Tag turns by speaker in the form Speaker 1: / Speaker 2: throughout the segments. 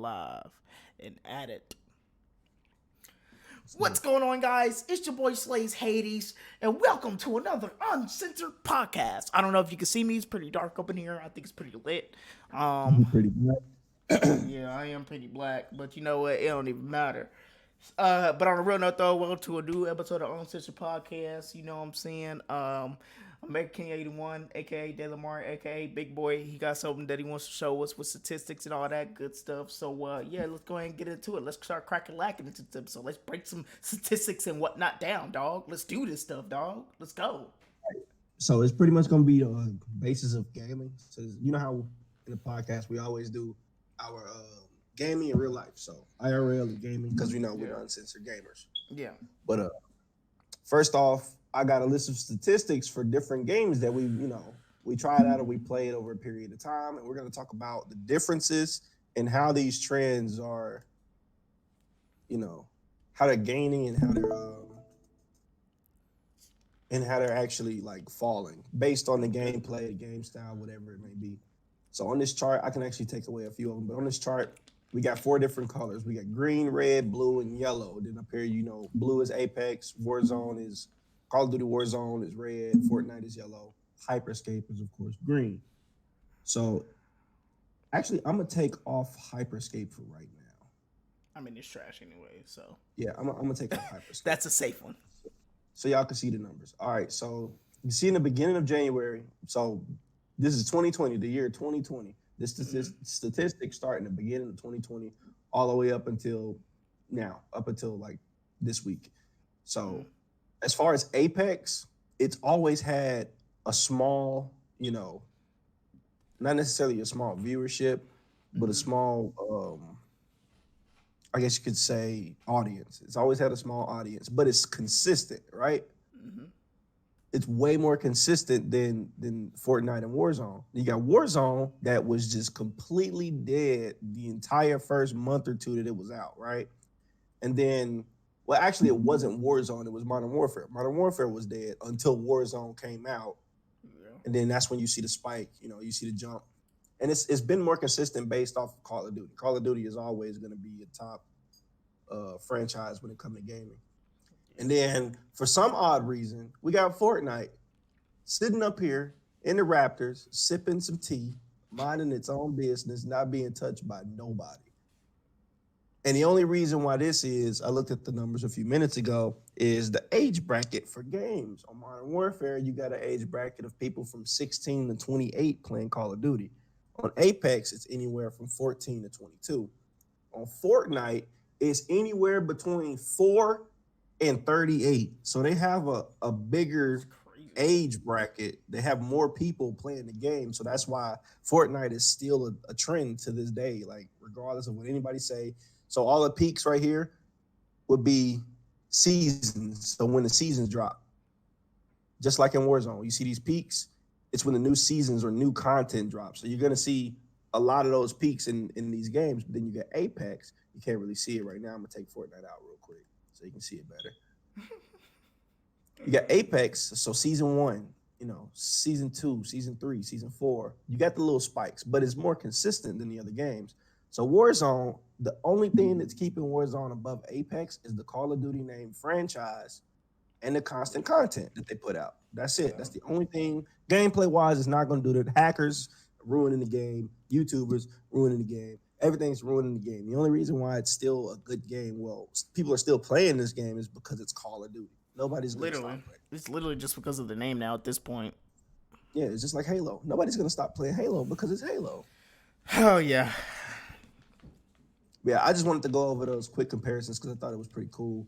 Speaker 1: live and at it. What's going on, guys? It's your boy Slays Hades, and welcome to another Uncensored Podcast. I don't know if you can see me; it's pretty dark up in here. I think it's pretty lit.
Speaker 2: Pretty black.
Speaker 1: Yeah, I am pretty black, but you know what? It don't even matter. But on a real note, though, welcome to a new episode of Uncensored Podcast. You know what I'm saying? I'm King 81, aka De Lamar, aka Big Boy. He got something that he wants to show us with statistics and all that good stuff. So yeah, let's go ahead and get into it. Let's start cracking lacking into this episode. Let's break some statistics and whatnot down, dog. Let's do this stuff, dog. Let's go.
Speaker 2: So it's pretty much going to be the basis of gaming. So you know how in the podcast we always do our gaming in real life. So IRL and gaming because we know we're uncensored gamers.
Speaker 1: Yeah.
Speaker 2: But first off, I got a list of statistics for different games that we tried out or we played over a period of time, and we're going to talk about the differences and how these trends are, how they're gaining and how they're actually like falling based on the gameplay, the game style, whatever it may be. So on this chart, I can actually take away a few of them, but on this chart, we got 4 different colors. We got green, red, blue, and yellow. Then up here, blue is Apex, Warzone is Call of Duty Warzone is red, Fortnite is yellow, Hyperscape is, of course, green. So, actually, I'm going to take off Hyperscape for right now.
Speaker 1: I mean, it's trash anyway, so.
Speaker 2: Yeah, I'm going to take off Hyperscape.
Speaker 1: That's a safe one.
Speaker 2: So, y'all can see the numbers. All right, so you see in the beginning of January, so this is 2020, the year 2020. This statistics start in the beginning of 2020 all the way up until now, up until like this week. So, as far as Apex, it's always had a small, not necessarily a small viewership, but a small, I guess you could say, audience. It's always had a small audience, but it's consistent, right?
Speaker 1: Mm-hmm.
Speaker 2: It's way more consistent than Fortnite and Warzone. You got Warzone that was just completely dead the entire first month or two that it was out, right? And then, well, actually, it wasn't Warzone. It was Modern Warfare. Modern Warfare was dead until Warzone came out. Yeah. And then that's when you see the spike, you see the jump. And it's been more consistent based off of Call of Duty. Call of Duty is always going to be a top franchise when it comes to gaming. And then, for some odd reason, we got Fortnite sitting up here in the Raptors, sipping some tea, minding its own business, not being touched by nobody. And the only reason why this is, I looked at the numbers a few minutes ago, is the age bracket for games. On Modern Warfare, you got an age bracket of people from 16 to 28 playing Call of Duty. On Apex, it's anywhere from 14 to 22. On Fortnite, it's anywhere between 4 and 38. So they have a bigger age bracket. They have more people playing the game. So that's why Fortnite is still a trend to this day, like regardless of what anybody say. So all the peaks right here would be seasons. So when the seasons drop, just like in Warzone, you see these peaks, it's when the new seasons or new content drops. So you're going to see a lot of those peaks in these games. But then you get Apex. You can't really see it right now. I'm going to take Fortnite out real quick so you can see it better. You got Apex, so season 1, season 2, season 3, season 4. You got the little spikes, but it's more consistent than the other games. So Warzone, the only thing that's keeping Warzone above Apex is the Call of Duty name franchise and the constant content that they put out. That's it. That's the only thing. Gameplay-wise, it's not going to do that. Hackers ruining the game. YouTubers ruining the game. Everything's ruining the game. The only reason why it's still a good game, well, people are still playing this game, is because it's Call of Duty. Nobody's going to stop playing.
Speaker 1: It's literally just because of the name now at this point.
Speaker 2: Yeah, it's just like Halo. Nobody's going to stop playing Halo because it's Halo.
Speaker 1: Oh, yeah.
Speaker 2: Yeah, I just wanted to go over those quick comparisons because I thought it was pretty cool.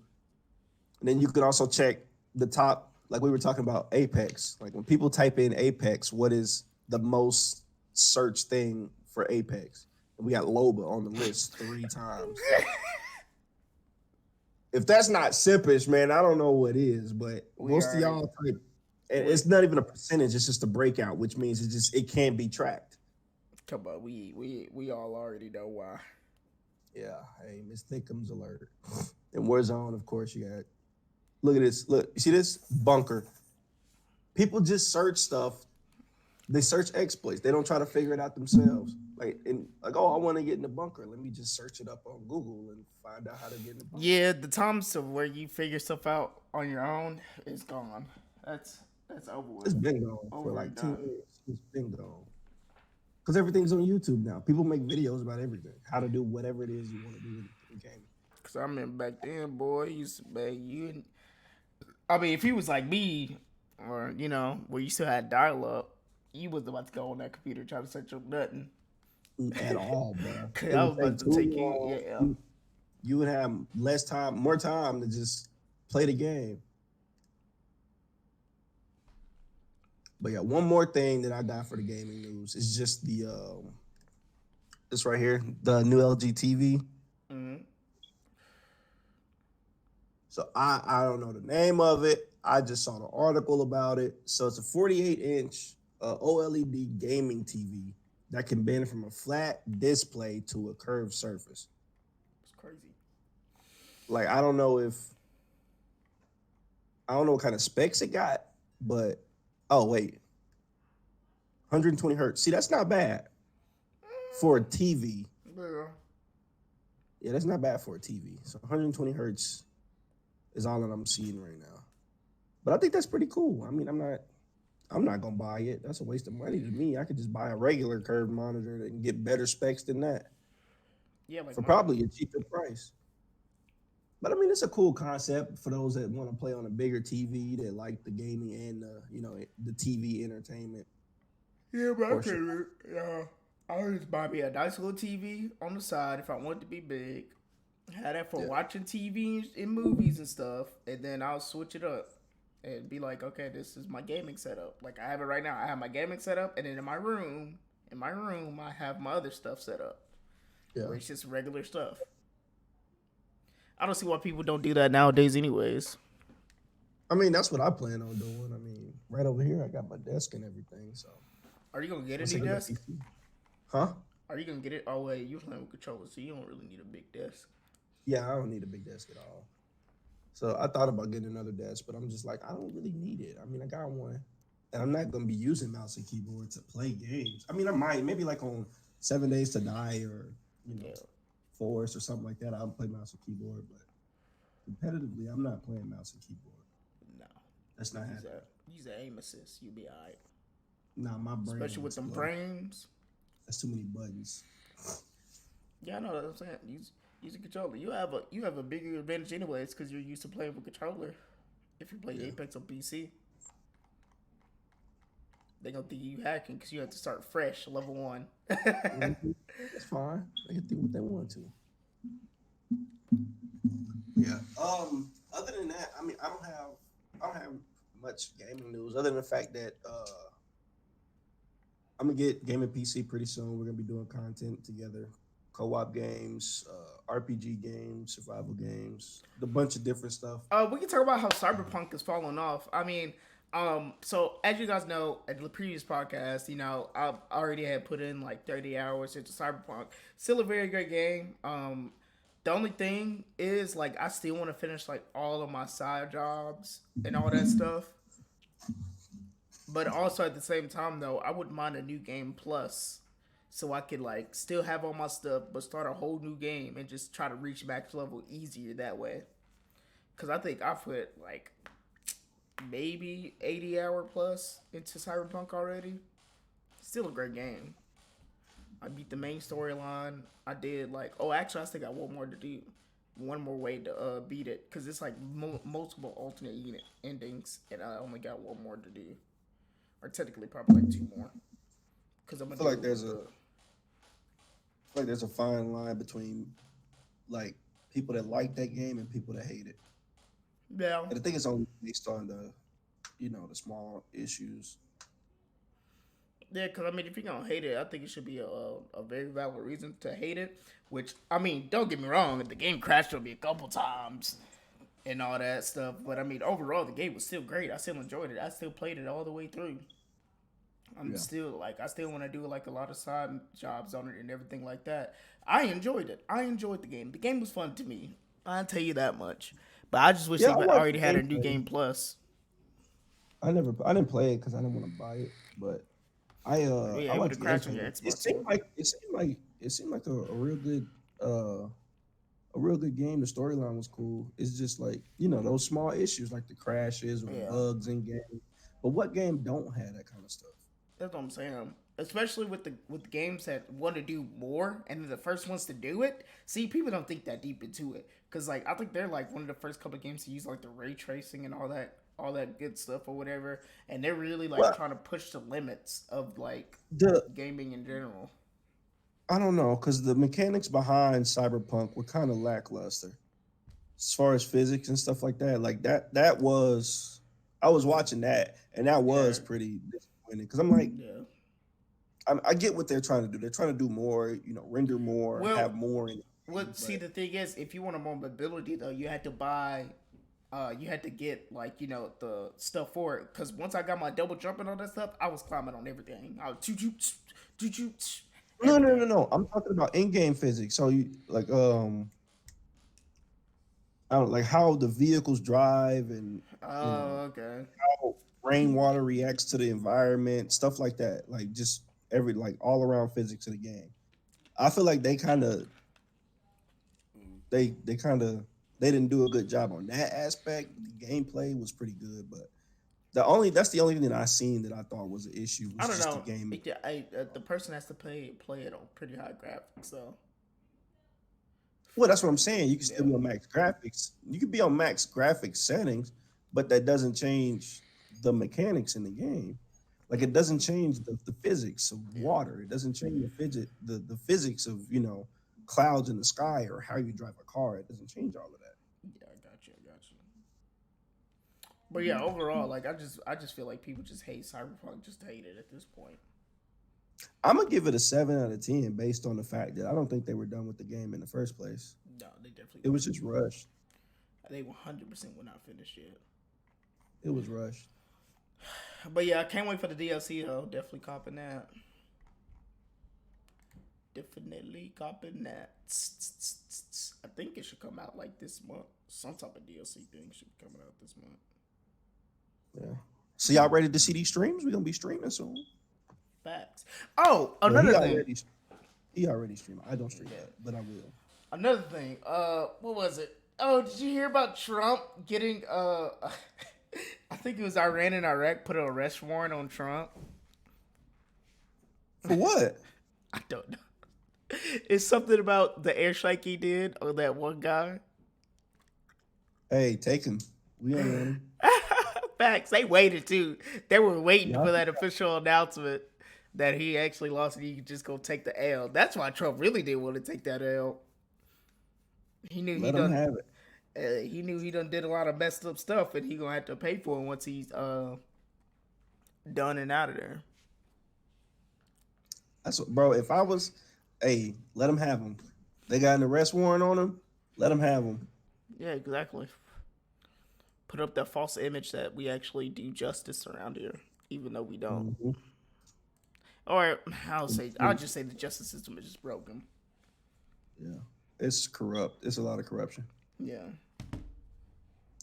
Speaker 2: And then you could also check the top, like we were talking about Apex. Like when people type in Apex, what is the most searched thing for Apex? And we got Loba on the list 3 times. If that's not simpish, man, I don't know what is. But most of y'all type, and it's not even a percentage; it's just a breakout, which means it can't be tracked.
Speaker 1: Come on, we all already know why.
Speaker 2: Yeah, hey, Miss Thickums alert. And Warzone, of course, you got. Look at this. Look, you see this bunker? People just search stuff. They search exploits. They don't try to figure it out themselves. Oh, I want to get in the bunker. Let me just search it up on Google and find out how to get in the bunker.
Speaker 1: Yeah, the times of where you figure stuff out on your own is gone. That's that's over
Speaker 2: It's
Speaker 1: with,
Speaker 2: been gone for
Speaker 1: over and
Speaker 2: like 10
Speaker 1: done.
Speaker 2: years. It's been gone. Because everything's on YouTube now. People make videos about everything, how to do whatever it is you want to do in gaming.
Speaker 1: Cause I remember back then, boy, you used to beg you. I mean, if he was like me, or where you still had dial up, you was about to go on that computer trying to search up nothing.
Speaker 2: At all, bro.
Speaker 1: Cause
Speaker 2: It
Speaker 1: I
Speaker 2: would
Speaker 1: was
Speaker 2: take
Speaker 1: about to
Speaker 2: too
Speaker 1: take you,
Speaker 2: long.
Speaker 1: yeah.
Speaker 2: You would have less time, more time to just play the game. But yeah, one more thing that I got for the gaming news is just the this right here, the new LG TV.
Speaker 1: Mm-hmm.
Speaker 2: So I don't know the name of it. I just saw the article about it. So it's a 48-inch OLED gaming TV that can bend from a flat display to a curved surface.
Speaker 1: It's crazy.
Speaker 2: Like I don't know what kind of specs it got, but oh wait, 120 hertz. See, that's not bad for a TV.
Speaker 1: Yeah.
Speaker 2: Yeah, that's not bad for a TV. So 120 hertz is all that I'm seeing right now. But I think that's pretty cool. I mean, I'm not gonna buy it. That's a waste of money to me. I could just buy a regular curved monitor and get better specs than that
Speaker 1: Yeah, like
Speaker 2: for
Speaker 1: my
Speaker 2: probably a cheaper price. But I mean, it's a cool concept for those that want to play on a bigger TV that like the gaming and the TV entertainment
Speaker 1: yeah, but I
Speaker 2: portion.
Speaker 1: could. I would just buy me a nice little TV on the side if I want it to be big. Have that for
Speaker 2: Yeah,
Speaker 1: watching TV and movies and stuff, and then I'll switch it up and be like, okay, this is my gaming setup. Like I have it right now. I have my gaming setup, and then in my room, I have my other stuff set up
Speaker 2: yeah.
Speaker 1: where it's just regular stuff. I don't see why people don't do that nowadays, anyways.
Speaker 2: I mean, that's what I plan on doing. I mean, right over here, I got my desk and everything. So
Speaker 1: Are you gonna get a
Speaker 2: once I
Speaker 1: new
Speaker 2: get my
Speaker 1: desk?
Speaker 2: PC, huh?
Speaker 1: Are you gonna get it? Oh wait, you're playing with controllers, so you don't really need a big desk.
Speaker 2: Yeah, I don't need a big desk at all. So I thought about getting another desk, but I'm just like, I don't really need it. I mean, I got one, and I'm not gonna be using mouse and keyboard to play games. I mean, I might maybe like on 7 Days to Die or you know
Speaker 1: Yeah,
Speaker 2: Forest or something like that. I'll play mouse and keyboard, but competitively, I'm not playing mouse and keyboard.
Speaker 1: no.
Speaker 2: That's not
Speaker 1: Use
Speaker 2: happening.
Speaker 1: a aim assist. You'll be alright.
Speaker 2: Nah, my brain
Speaker 1: Especially
Speaker 2: will
Speaker 1: with them
Speaker 2: explode.
Speaker 1: frames.
Speaker 2: That's too many buttons.
Speaker 1: Yeah, I know what I'm saying. Use a controller. You have a bigger advantage anyways because you're used to playing with controller. If you play
Speaker 2: Yeah.
Speaker 1: Apex on PC, they gonna think you hacking because you have to start fresh, level one.
Speaker 2: Mhm. That's fine. They can do what they want to. Yeah. Other than that, I mean, I don't have much gaming news other than the fact that I'm gonna get gaming PC pretty soon. We're gonna be doing content together, co-op games, RPG games, survival games, a bunch of different stuff.
Speaker 1: We can talk about how Cyberpunk is falling off. I mean, so as you guys know, at the previous podcast, I already had put in like 30 hours into Cyberpunk. Still a very great game. The only thing is like I still want to finish like all of my side jobs and all that stuff. But also at the same time though, I wouldn't mind a new game plus. So I could like still have all my stuff, but start a whole new game and just try to reach max level easier that way. Cause I think I put like maybe 80 hour plus into Cyberpunk already. Still a great game. I beat the main storyline. I did like actually I still got one more to do. One more way to beat it because it's like multiple alternate unit endings, and I only got one more to do, or technically probably like two more. Because I'm
Speaker 2: I
Speaker 1: gonna
Speaker 2: feel like
Speaker 1: do
Speaker 2: there's a fine line between like people that like that game and people that hate it.
Speaker 1: yeah.
Speaker 2: And I think it's only based on the small issues.
Speaker 1: Yeah, because I mean, if you're gonna hate it, I think it should be a very valid reason to hate it. Which I mean, don't get me wrong, the game crashed on me a couple times and all that stuff. But I mean, overall, the game was still great. I still enjoyed it. I still played it all the way through. I'm
Speaker 2: Yeah.
Speaker 1: still like, I still want to do like a lot of side jobs on it and everything like that. I enjoyed it. I enjoyed the game. The game was fun to me. I'll tell you that much. But I just wish
Speaker 2: Yeah,
Speaker 1: they
Speaker 2: I watched
Speaker 1: already
Speaker 2: the
Speaker 1: had a new
Speaker 2: gameplay.
Speaker 1: game plus.
Speaker 2: I didn't play it because I didn't want to buy it, but
Speaker 1: Yeah,
Speaker 2: I
Speaker 1: it would
Speaker 2: like
Speaker 1: have
Speaker 2: the
Speaker 1: crashed on
Speaker 2: intro.
Speaker 1: your
Speaker 2: It
Speaker 1: Xbox
Speaker 2: seemed
Speaker 1: One.
Speaker 2: like a real good game. The storyline was cool. It's just like, those small issues like the crashes or the
Speaker 1: Yeah,
Speaker 2: bugs in game. But what game don't have that kind of stuff?
Speaker 1: that's what I'm saying. Especially with the games that want to do more and they're the first ones to do it. See, people don't think that deep into it because like I think they're like one of the first couple of games to use like the ray tracing and all that good stuff or whatever. And they're really like
Speaker 2: Well,
Speaker 1: trying to push the limits of like
Speaker 2: the
Speaker 1: gaming in general.
Speaker 2: I don't know, because the mechanics behind Cyberpunk were kind of lackluster as far as physics and stuff like that. Like that was I was watching that, and that
Speaker 1: Yeah,
Speaker 2: was pretty disappointing because I'm like,
Speaker 1: yeah.
Speaker 2: I get what they're trying to do. They're trying to do more, render more,
Speaker 1: Well,
Speaker 2: have more in the game,
Speaker 1: see,
Speaker 2: but
Speaker 1: the thing is, if you want a more mobility though, you had to buy. You had to get like the stuff for it because once I got my double jump and all that stuff, I was climbing on everything. I was
Speaker 2: no, no, no,
Speaker 1: everything.
Speaker 2: no. I'm talking about in-game physics. So you like I don't like how the vehicles drive and
Speaker 1: Oh, okay.
Speaker 2: how rainwater reacts to the environment, stuff like that. Like just every like all around physics of the game. I feel like they kind of they didn't do a good job on that aspect. The gameplay was pretty good, but that's the only thing that I seen that I thought was an issue
Speaker 1: I
Speaker 2: was
Speaker 1: don't
Speaker 2: just the
Speaker 1: know.
Speaker 2: game.
Speaker 1: The person has to play it on pretty high graphics, so
Speaker 2: Well, that's what I'm saying. You can still
Speaker 1: yeah,
Speaker 2: be on max graphics. You could be on max graphics settings, but that doesn't change the mechanics in the game. Like it doesn't change the physics of
Speaker 1: yeah,
Speaker 2: water. It doesn't change the physics of clouds in the sky or how you drive a car. It doesn't change all of that.
Speaker 1: yeah. I got you. But yeah, overall, like I just feel like people just hate Cyberpunk, just hate it at this point.
Speaker 2: I'm gonna give it a 7 out of 10 based on the fact that I don't think they were done with the game in the first place.
Speaker 1: No, they definitely
Speaker 2: It was
Speaker 1: weren't.
Speaker 2: just rushed.
Speaker 1: They 100% were not finished yet.
Speaker 2: It was rushed.
Speaker 1: But yeah, I can't wait for the DLC though. Definitely copping that. Definitely copping that. I think it should come out like this month. Some type of DLC thing should be coming out this month.
Speaker 2: Yeah. So y'all ready to see these streams? We're gonna be streaming soon.
Speaker 1: Facts. Oh,
Speaker 2: Well,
Speaker 1: another thing.
Speaker 2: he already streamed. I don't stream
Speaker 1: Yeah.
Speaker 2: that, but I will.
Speaker 1: Another thing. What was it? Oh, did you hear about Trump getting I think it was Iran and Iraq put an arrest warrant on Trump.
Speaker 2: For what?
Speaker 1: I don't know. It's something about the airstrike he did on that one guy.
Speaker 2: Hey, take him. We ain't want him.
Speaker 1: Facts. They waited too. They were waiting
Speaker 2: Yeah,
Speaker 1: for that official announcement that he actually lost and he could just go take the L. That's why Trump really didn't want to take that L. He knew he
Speaker 2: let him
Speaker 1: done.
Speaker 2: have it.
Speaker 1: He knew he done did a lot of messed up stuff, and he gonna have to pay for it once he's done and out of there.
Speaker 2: That's what, bro. If I was, hey, let him have him. They got an arrest warrant on him. Let him have him.
Speaker 1: Yeah, exactly. Put up that false image that we actually do justice around here, even though we don't.
Speaker 2: Mm-hmm.
Speaker 1: Or I'll just say the justice system is just broken.
Speaker 2: Yeah, it's corrupt. It's a lot of corruption.
Speaker 1: Yeah.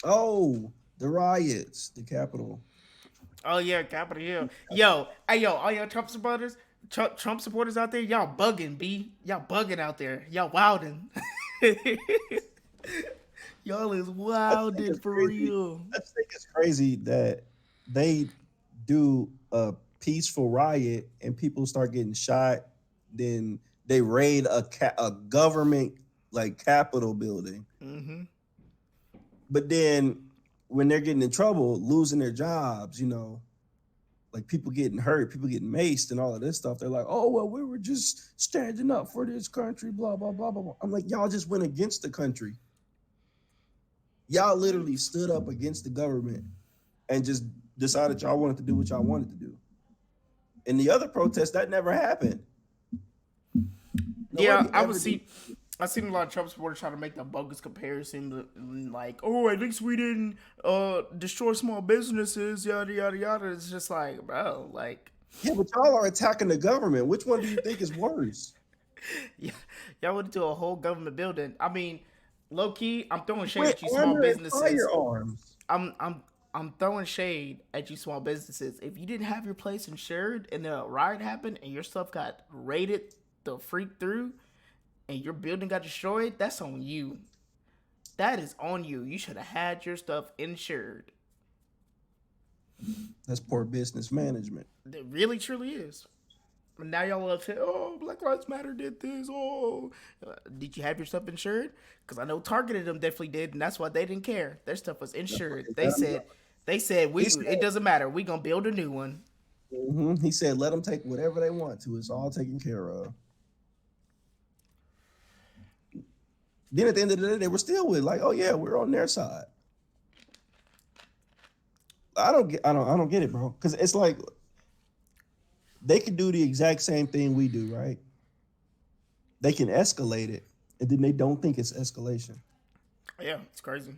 Speaker 2: Oh, the riots, the Capitol.
Speaker 1: Oh yeah, Capitol Hill. Yo, hey yo, all y'all Trump supporters, Trump supporters out there, y'all bugging, b. Y'all bugging out there. Y'all wilding. Y'all is wilding for real.
Speaker 2: I think it's crazy that they do a peaceful riot and people start getting shot. Then they raid a government like Capitol building.
Speaker 1: Mm-hmm.
Speaker 2: But then when they're getting in trouble, losing their jobs, like people getting hurt, people getting maced and all of this stuff, they're like, oh, well, we were just standing up for this country, blah, blah, blah, blah, blah. I'm like, y'all just went against the country. Y'all literally stood up against the government and just decided y'all wanted to do what y'all wanted to do. In the other protests, that never happened.
Speaker 1: Yeah, I seen a lot of Trump supporters trying to make that bogus comparison, like, oh, at least we didn't destroy small businesses, yada yada yada. It's just like, bro, like,
Speaker 2: Yeah, but y'all are attacking the government. Which one do you think is worse?
Speaker 1: yeah, y'all went into a whole government building. I mean, low key, I'm throwing shade
Speaker 2: With
Speaker 1: at you, small
Speaker 2: armor and
Speaker 1: businesses.
Speaker 2: firearms.
Speaker 1: I'm I'm throwing shade at you small businesses. If you didn't have your place insured and the riot happened and your stuff got raided the freak through and your building got destroyed, that's on you. That is on you. You should have had your stuff insured.
Speaker 2: That's poor business management.
Speaker 1: It really truly is. And now y'all love saying, "Oh, Black Lives Matter did this." Oh, did you have your stuff insured? Because I know Targeted them definitely did, and that's why they didn't care. Their stuff was insured. They said we. It doesn't matter. We gonna build a new one.
Speaker 2: He said, "Let them take whatever they want to. It's all taken care of." Then at the end of the day, they were still with like, "Oh yeah, we're on their side." I don't get it, bro. Because it's like they can do the exact same thing we do, right? They can escalate it, and then they don't think it's escalation.
Speaker 1: Yeah, it's crazy.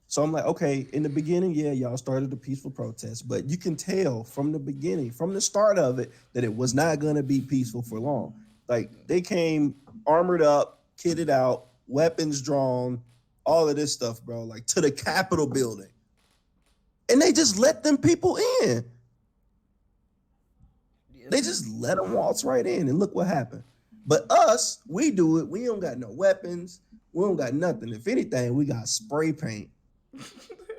Speaker 2: So I'm like, okay, in the beginning, yeah, y'all started a peaceful protest, but you can tell from the beginning, from the start of it, that it was not going to be peaceful for long. Like, they came armored up, kitted out, weapons drawn, all of this stuff, bro, like to the Capitol building. And they just let them people in. They just let them waltz right in, and look what happened. But us, we do it. We don't got no weapons. We don't got nothing. If anything, we got spray paint.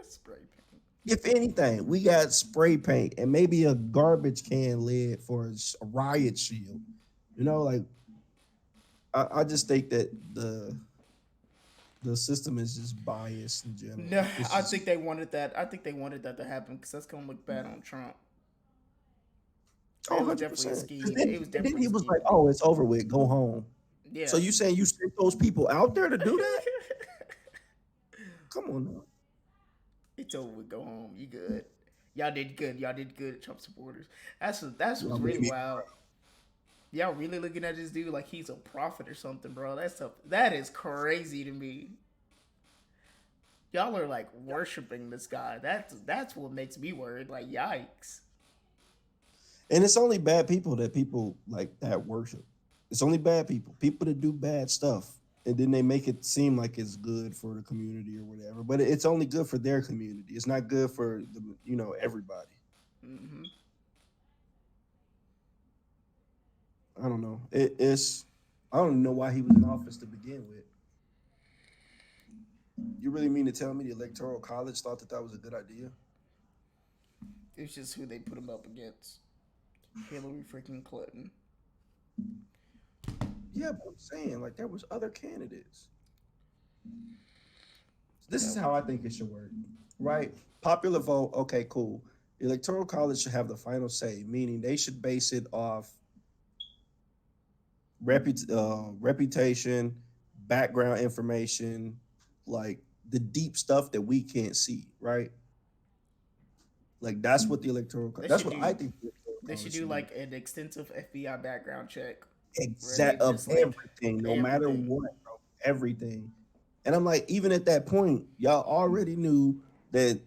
Speaker 1: Spray paint.
Speaker 2: If anything, we got spray paint and maybe a garbage can lid for a riot shield. You know, like I just think that the system is just biased in general.
Speaker 1: No, I think they wanted that. I think they wanted that to happen because that's gonna look bad on Trump.
Speaker 2: Oh,
Speaker 1: it was definitely a scheme.
Speaker 2: Then he was like, "Oh, it's over with. Go home."
Speaker 1: Yeah.
Speaker 2: So you saying you sent those people out there to do that? Come on now.
Speaker 1: It's over with. Go home. You good. Y'all did good. Y'all did good, Trump supporters. That's what's really wild. Y'all really looking at this dude like he's a prophet or something, bro. That is crazy to me. Y'all are like worshiping this guy. That's what makes me worried. Like, yikes.
Speaker 2: And it's only bad people like that worship. It's only bad people that do bad stuff, and then they make it seem like it's good for the community or whatever. But it's only good for their community. It's not good for everybody.
Speaker 1: Mm-hmm.
Speaker 2: I don't know. I don't know why he was in office to begin with. You really mean to tell me the Electoral College thought that was a good idea?
Speaker 1: It's just who they put him up against. Hillary freaking Clinton.
Speaker 2: Yeah, but I'm saying, like, there was other candidates. This is how I think it should work, right? Popular vote, okay, cool. Electoral College should have the final say, meaning they should base it off reputation, background information, like the deep stuff that we can't see, right? Like, that's what the Electoral College, that's what I think.
Speaker 1: They should do like an extensive FBI background check.
Speaker 2: Exact of everything, no matter what, bro, everything. And I'm like, even at that point, y'all already knew that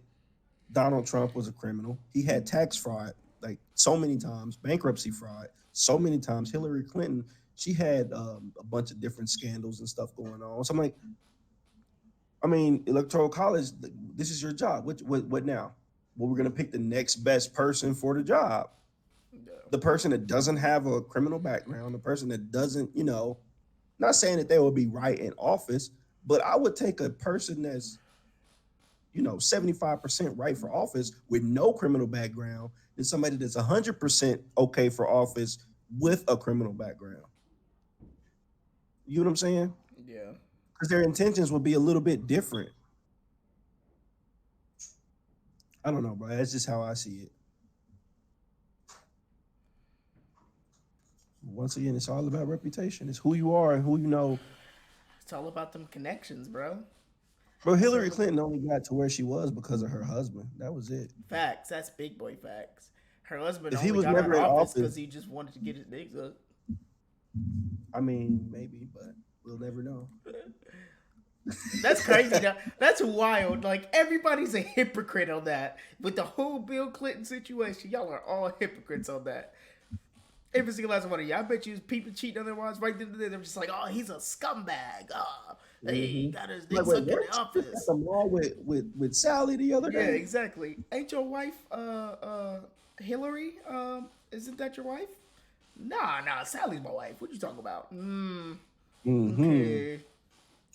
Speaker 2: Donald Trump was a criminal. He had tax fraud like so many times, bankruptcy fraud so many times. Hillary Clinton, she had a bunch of different scandals and stuff going on. So I'm like, I mean, Electoral College, this is your job. What now? Well, we're gonna pick the next best person for the job. The person that doesn't have a criminal background, the person that doesn't, not saying that they will be right in office, but I would take a person that's, 75% right for office with no criminal background than somebody that's 100% okay for office with a criminal background. You know what I'm saying?
Speaker 1: Yeah.
Speaker 2: Because their intentions will be a little bit different. I don't know, bro. That's just how I see it. Once again, it's all about reputation. It's who you are and who you know.
Speaker 1: It's all about them connections, bro.
Speaker 2: Bro, Hillary Clinton only got to where she was because of her husband. That was it.
Speaker 1: Facts. That's big boy facts. Her husband
Speaker 2: if
Speaker 1: only
Speaker 2: he was
Speaker 1: got
Speaker 2: never
Speaker 1: her
Speaker 2: in
Speaker 1: office because he just wanted to get his dick up.
Speaker 2: I mean, maybe, but we'll never know.
Speaker 1: That's crazy. That's wild. Like, everybody's a hypocrite on that. With the whole Bill Clinton situation, y'all are all hypocrites on that. Every single last one of you. I bet you people cheating on their wives right then and there. They're just like, oh, he's a scumbag. He got his dick
Speaker 2: Like, wait,
Speaker 1: sucked in
Speaker 2: weren't
Speaker 1: the
Speaker 2: you just at
Speaker 1: office.
Speaker 2: the mall with Sally the other
Speaker 1: Yeah,
Speaker 2: day?
Speaker 1: exactly. Ain't your wife Hillary? Isn't that your wife? Nah, Sally's my wife. What you talking about?
Speaker 2: Mm-hmm.
Speaker 1: Okay.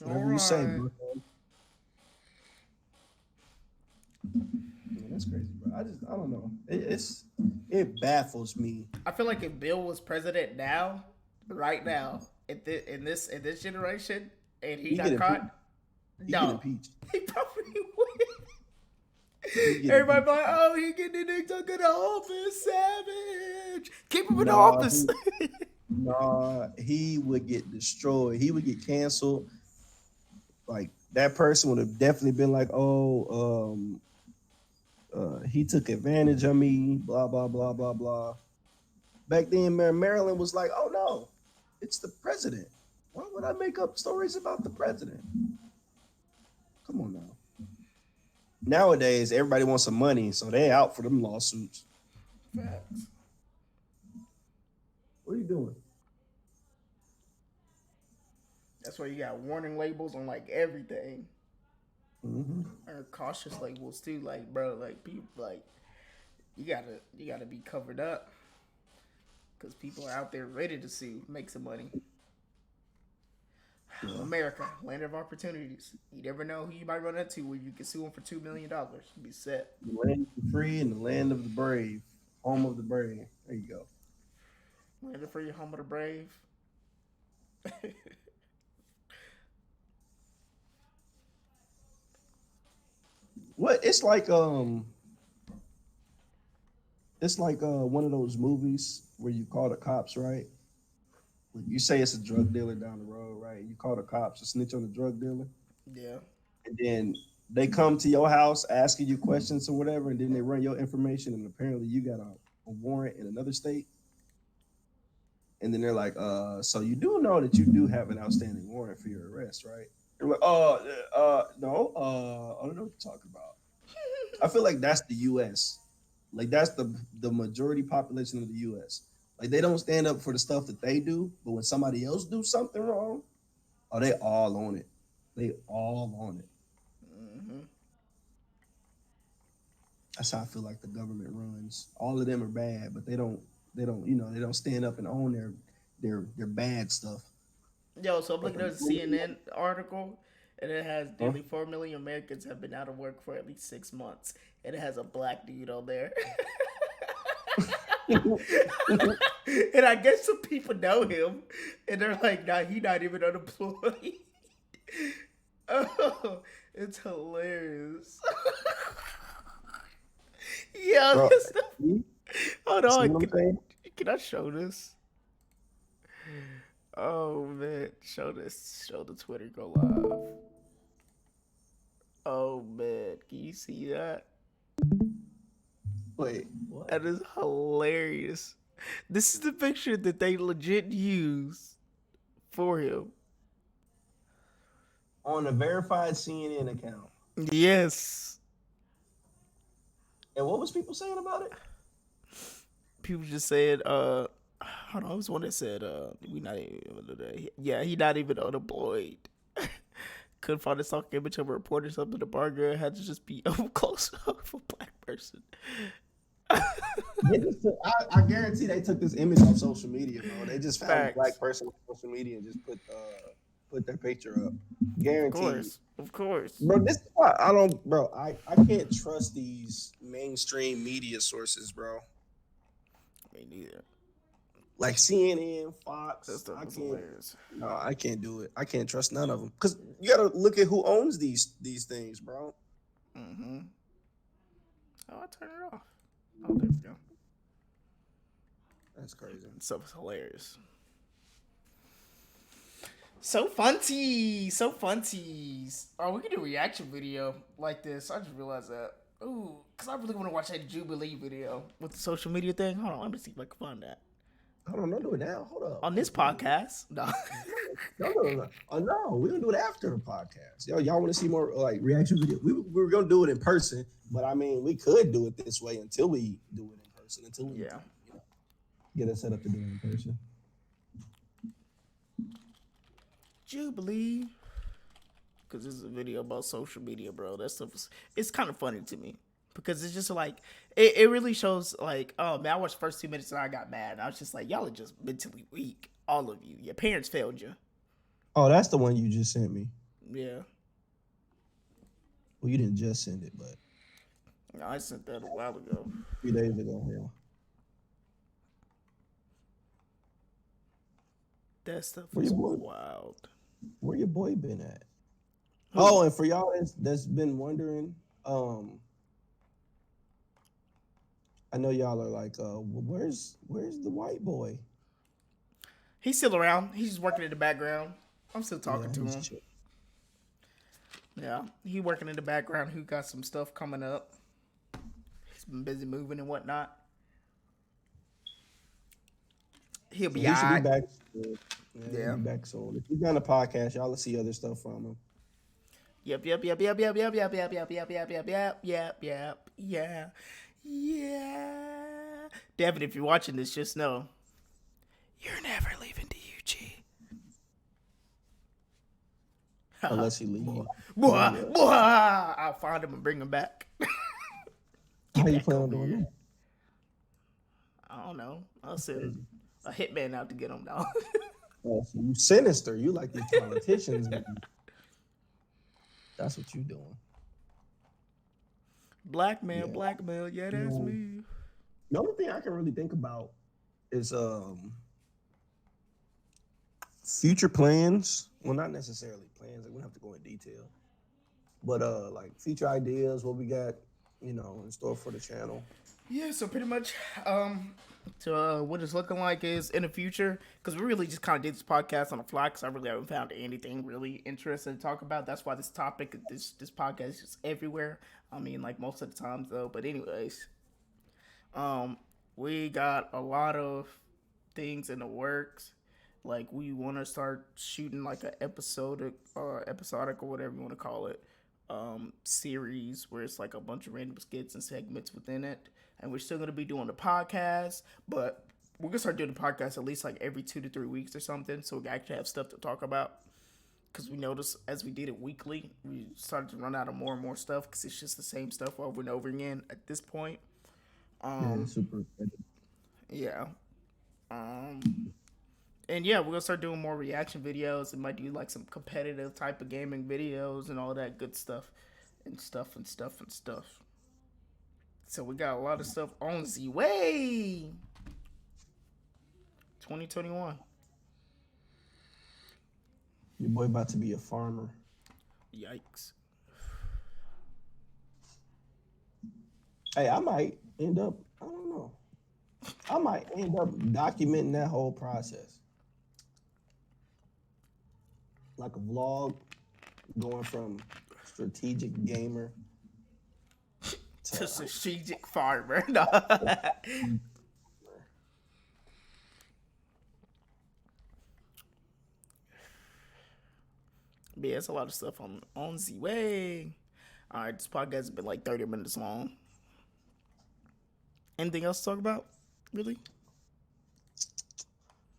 Speaker 1: All
Speaker 2: Whatever you say,
Speaker 1: right.
Speaker 2: bro. Yeah, that's crazy, bro. I don't know. It baffles me.
Speaker 1: I feel like if Bill was president now, right now, in this generation, and he
Speaker 2: He get
Speaker 1: got
Speaker 2: impeached.
Speaker 1: caught,
Speaker 2: He get
Speaker 1: no,
Speaker 2: impeached.
Speaker 1: he probably would.
Speaker 2: He get
Speaker 1: Everybody be
Speaker 2: impeached.
Speaker 1: like, oh, he getting the took in the office, savage. Keep him in the
Speaker 2: Nah,
Speaker 1: office.
Speaker 2: he would get destroyed. He would get canceled. Like that person would have definitely been like, "Oh, he took advantage of me." Blah blah blah blah blah. Back then, Maryland was like, "Oh no, it's the president. Why would I make up stories about the president?" Come on now. Nowadays, everybody wants some money, so they out for them lawsuits.
Speaker 1: Facts.
Speaker 2: What are you doing?
Speaker 1: That's why you got warning labels on like everything,
Speaker 2: Mm-hmm.
Speaker 1: or cautious labels too. Like, bro, like people, like you gotta be covered up because people are out there ready to sue, make some money.
Speaker 2: Yeah.
Speaker 1: America, land of opportunities. You never know who you might run into where you can sue them for $2 million. Be set.
Speaker 2: The land of the free and the land of the brave, home of the brave. There you go.
Speaker 1: Land of free, home of the brave.
Speaker 2: What it's like one of those movies where you call the cops, right? Like you say it's a drug dealer down the road, right? You call the cops to snitch on the drug dealer,
Speaker 1: Yeah.
Speaker 2: and then they come to your house asking you questions or whatever, and then they run your information, and apparently you got a warrant in another state. And then they're like, so you do know that you do have an outstanding warrant for your arrest, right? They're like, no, I don't know what you're talking about. I feel like that's the U.S. Like that's the majority population of the U.S. Like they don't stand up for the stuff that they do, but when somebody else do something wrong, oh, they all on it. They all on it.
Speaker 1: Mm-hmm.
Speaker 2: That's how I feel like the government runs. All of them are bad, but they don't they don't stand up and own their bad stuff.
Speaker 1: Yo, so I'm
Speaker 2: But
Speaker 1: looking
Speaker 2: the
Speaker 1: at a CNN article, and it has nearly 4 million Americans have been out of work for at least 6 months, and it has a black dude on there. And I guess some people know him, and they're like, "Nah, he not even unemployed." Oh, it's hilarious. Yeah,
Speaker 2: Bro,
Speaker 1: this stuff.
Speaker 2: see
Speaker 1: Hold
Speaker 2: see
Speaker 1: on,
Speaker 2: what I'm saying?
Speaker 1: can I show this? Oh man, show this. Show the Twitter go live. Oh man, can you see that?
Speaker 2: Wait, what?
Speaker 1: That is hilarious. This is the picture that they legit use for him.
Speaker 2: On a verified CNN account.
Speaker 1: Yes.
Speaker 2: And what was people saying about it?
Speaker 1: People just said, hold on, I was one that said, we not even, yeah, he not even unemployed. Couldn't find a stock image of a reporter or something. The bar girl had to just be up close up of a black person.
Speaker 2: I guarantee they took this image off social media, bro. They just found
Speaker 1: Facts.
Speaker 2: a black person on social media and just put their picture up. Guaranteed.
Speaker 1: Of course.
Speaker 2: Bro, this is why I can't trust these mainstream media sources, bro.
Speaker 1: Me neither.
Speaker 2: Like CNN,
Speaker 1: That
Speaker 2: Fox.
Speaker 1: stuff
Speaker 2: I
Speaker 1: was
Speaker 2: can't.
Speaker 1: hilarious.
Speaker 2: No, I can't do it. I can't trust none of them. Cause you gotta look at who owns these things, bro.
Speaker 1: Mm-hmm. Oh, I turned it off. Oh, there we go.
Speaker 2: That's crazy.
Speaker 1: Stuff is hilarious. So funsies. Oh, we can do a reaction video like this. I just realized that. Ooh, because I really want to watch that Jubilee video with the social media thing. Hold on, let me see if I can find that.
Speaker 2: Hold on, don't do it now. Hold up.
Speaker 1: On this podcast. No.
Speaker 2: No. Oh no, we're gonna do it after the podcast. Y'all want to see more like reaction video? We were gonna do it in person, but I mean, we could do it this way until we do it in person. Until we,
Speaker 1: Yeah.
Speaker 2: get us set up to do it in person.
Speaker 1: Jubilee. Because this is a video about social media, bro. That stuff is, it's kind of funny to me. Because it's just like, it really shows, like, oh, man, I watched the first 2 minutes and I got mad. And I was just like, y'all are just mentally weak. All of you. Your parents failed you.
Speaker 2: Oh, that's the one you just sent me.
Speaker 1: Yeah.
Speaker 2: Well, you didn't just send it, but
Speaker 1: No, I sent that a while ago.
Speaker 2: 3 days ago, yeah.
Speaker 1: That stuff
Speaker 2: Where
Speaker 1: is
Speaker 2: your boy?
Speaker 1: wild.
Speaker 2: Where your boy been at?
Speaker 1: Who?
Speaker 2: Oh, and for y'all that's been wondering, I know y'all are like, where's the white boy?
Speaker 1: He's still around. He's just working in the background. I'm still talking to him.
Speaker 2: Chill.
Speaker 1: Yeah, he working in the background. Who got some stuff coming up? He's been busy moving and whatnot. He'll be
Speaker 2: He should be
Speaker 1: alright.
Speaker 2: back.
Speaker 1: Yeah.
Speaker 2: He'll be back soon. If he's on the podcast, y'all will see other stuff from him.
Speaker 1: Yep. Yeah. Devin, if you're watching this, just know you're never leaving DUG.
Speaker 2: Unless he leaves.
Speaker 1: I'll find him and bring him back.
Speaker 2: How you plan on doing that?
Speaker 1: I don't know. I'll send a hitman out to get him now.
Speaker 2: Oh, so you sinister. You like these politicians. That's what you doing.
Speaker 1: Blackmail. Yeah, that's me.
Speaker 2: The only thing I can really think about is future plans. Well, not necessarily plans. Like, we don't have to go in detail. But like future ideas, what we got, in store for the channel.
Speaker 1: Yeah, so pretty much what it's looking like is in the future, because we really just kind of did this podcast on the fly, because I really haven't found anything really interesting to talk about. That's why this topic, this podcast is just everywhere. I mean, like most of the times though. But anyways, we got a lot of things in the works. Like, we want to start shooting like an episodic or whatever you want to call it, series where it's like a bunch of random skits and segments within it. And we're still going to be doing the podcast, but we're going to start doing the podcast at least like every 2 to 3 weeks or something, so we actually have stuff to talk about. Because we noticed as we did it weekly, we started to run out of more and more stuff because it's just the same stuff over and over again at this point.
Speaker 2: Super excited.
Speaker 1: Yeah. And yeah, we're gonna start doing more reaction videos and might do like some competitive type of gaming videos and all that good stuff. So we got a lot of stuff on the way. 2021.
Speaker 2: Your boy about to be a farmer.
Speaker 1: Yikes.
Speaker 2: Hey, I might end up, I don't know. I might end up documenting that whole process. Like a vlog, going from strategic gamer
Speaker 1: to strategic farmer. Yeah, it's a lot of stuff on the way. All right, this podcast has been like 30 minutes long. Anything else to talk about? Really?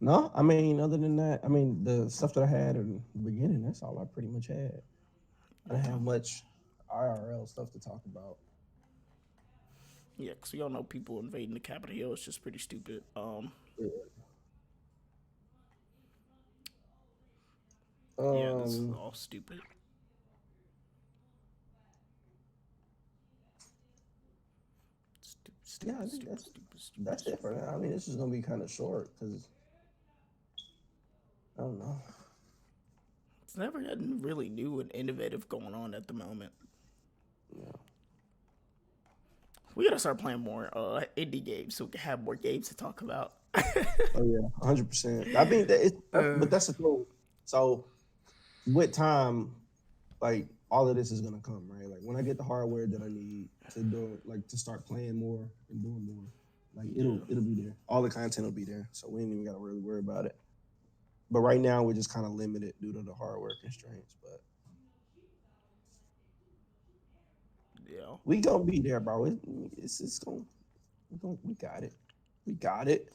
Speaker 2: No, I mean, other than that, I mean, the stuff that I had in the beginning, that's all I pretty much had. I didn't have much IRL stuff to talk about.
Speaker 1: Yeah, because we all know people invading the Capitol Hill is just pretty stupid. Yeah, this is all stupid.
Speaker 2: Yeah, I think that's it for now. I mean, this is gonna be kind of short because I don't know.
Speaker 1: It's never nothing really new and innovative going on at the moment.
Speaker 2: Yeah.
Speaker 1: We gotta start playing more indie games so we can have more games to talk about.
Speaker 2: Oh yeah, 100%. I mean, but that's the thing. So with time, like all of this is gonna come, right? Like when I get the hardware that I need to do, like to start playing more and doing more, like it'll be there. All the content will be there, so we ain't even gotta really worry about it. But right now we're just kind of limited due to the hardware constraints. But
Speaker 1: yeah,
Speaker 2: we gonna be there, bro. We got it. We got it.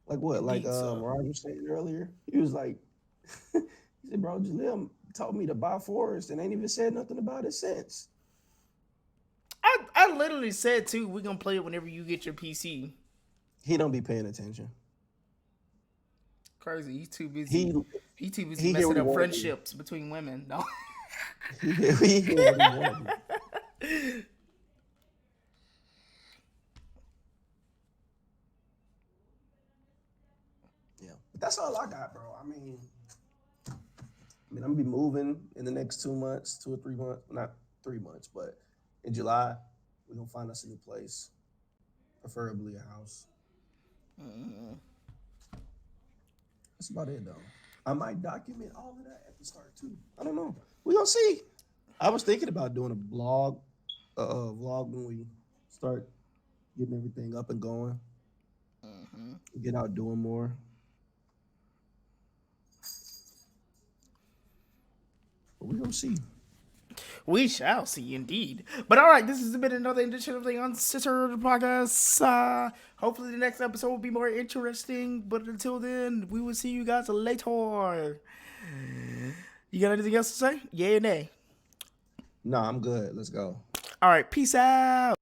Speaker 2: Like what? Like
Speaker 1: Indeed, sir.
Speaker 2: Roger was saying earlier. He was like, he said, bro, Jaleel told me to buy Forrest and ain't even said nothing about it since.
Speaker 1: I literally said too, we're gonna play it whenever you get your PC.
Speaker 2: He don't be paying attention.
Speaker 1: Crazy. He's too busy. He's too busy
Speaker 2: he
Speaker 1: messing up friendships between women. No.
Speaker 2: he hear what he wanted. Yeah, but that's all I got, bro. I mean, I'm gonna be moving in the next 2 months, 2 or 3 months. Not 3 months, but in July, we're gonna find us a new place, preferably a house. That's about it, though. I might document all of that at the start too. I don't know. We gonna see. I was thinking about doing a vlog when we start getting everything up and going. Get out doing more. But we gonna see.
Speaker 1: We shall see, indeed. But all right, this has been another edition of the Uncensored Podcast. Hopefully, the next episode will be more interesting. But until then, we will see you guys later. You got anything else to say? Yeah or nay?
Speaker 2: No, I'm good. Let's go.
Speaker 1: All right, peace out.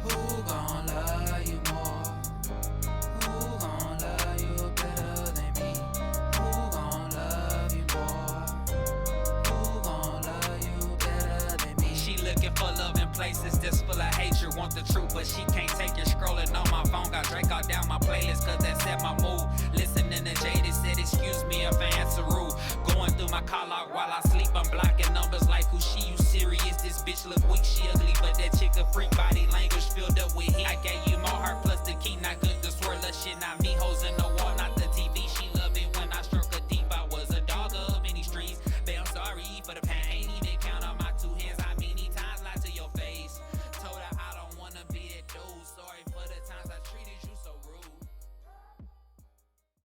Speaker 3: Who gon' love you more? Who gon' love you better than me? Who gon' love you more? Who gon' love you better than me? She looking for love in places that's full of hatred. Want the truth, but she can't take it. Scrolling on my phone, got Drake all down my playlist, cause that set my mood. Listening to Jaded, said excuse me if I answer rude. Going through my call log while I sleep, I'm blocking numbers like who she, you serious? This bitch look weak, she ugly, but that chick a freak, body language filled up with heat. I gave you my heart plus the key, not good to swirl that shit, not me, hoes in the water.